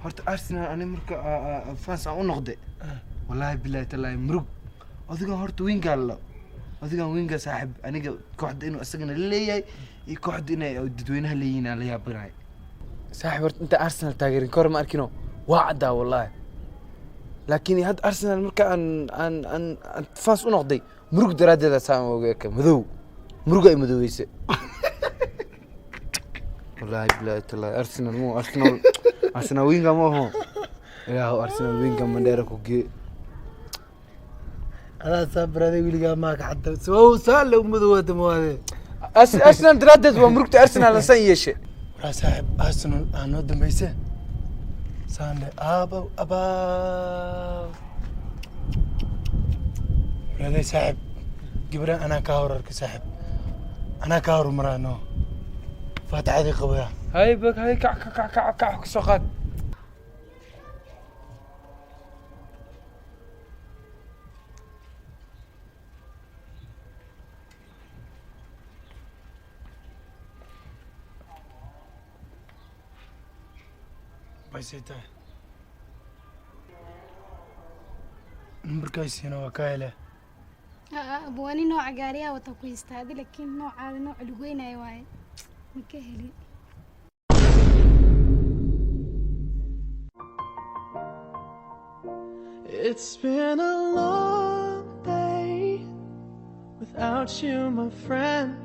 horta Arsenal ani marka fans aan u noqday wallahi billahi tallahi murug adiga horta weyn gaalo adiga weyn ga saaxib aniga kooxda inuu asagana leeyahay iyo kooxda inay dadweynaha leeyihiin la yaabanaay saaxib horta inta Arsenal taageerin kor ma arkino waa cadaa wallahi laakiin had Arsenal marka aan fans u noqday murug daraadeeda saan ogeeka madow murug ay madoweyse wallahi billahi tallahi Arsenal winga ma ho ilaahu Arsenal winga mandheera ku gee أنا صبرني ويلقى معك حتى سو سال لو مذوات مواد أرسنال تردد ومركت أرسنال لسان يشي يا صاحب أرسنال أنا ودم بيسه ساند أبا هذا صاحب جبران أنا كاورك صاحب أنا كاور مرانو فاتح هذه قوية هاي بك هاي كع سقط بيسيته نمبر كايسينو وكايله أبواني نوع جارية وتقويست هذه لكن نوع على نوع الوين أيوة مكهلي It's been a long day without you, my friend,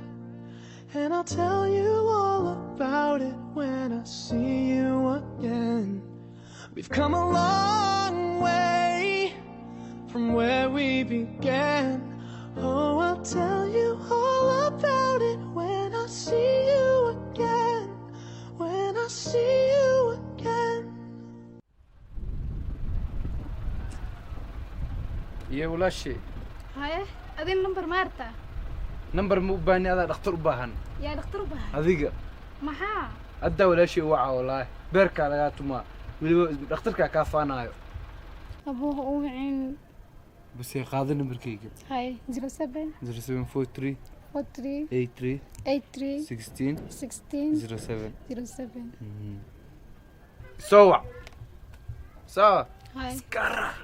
and I'll tell you all about it when I see you again. We've come a long way from where we began. Oh, I'll tell you all about it when I see you again. When I see you again. يا ولا شيء هاي هذه النمبر مارتا نمبر مو باني هذا دكتور باهن يا دكتور بها هذيك محا أدى ولا شيء وعى والله بيركا لقاتما دكتورك كافانايو أبوه أوعين بس هي قاضي نمبر كيك هاي 07 0743 43 83 83 16 16 07 07 سوا هاي سكارة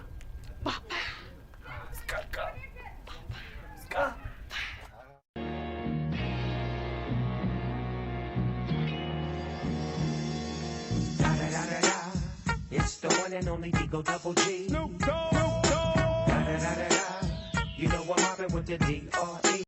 It's the one and only Digo Double G. Snoop Dogg. You know I'm mobbing with the D.R.E.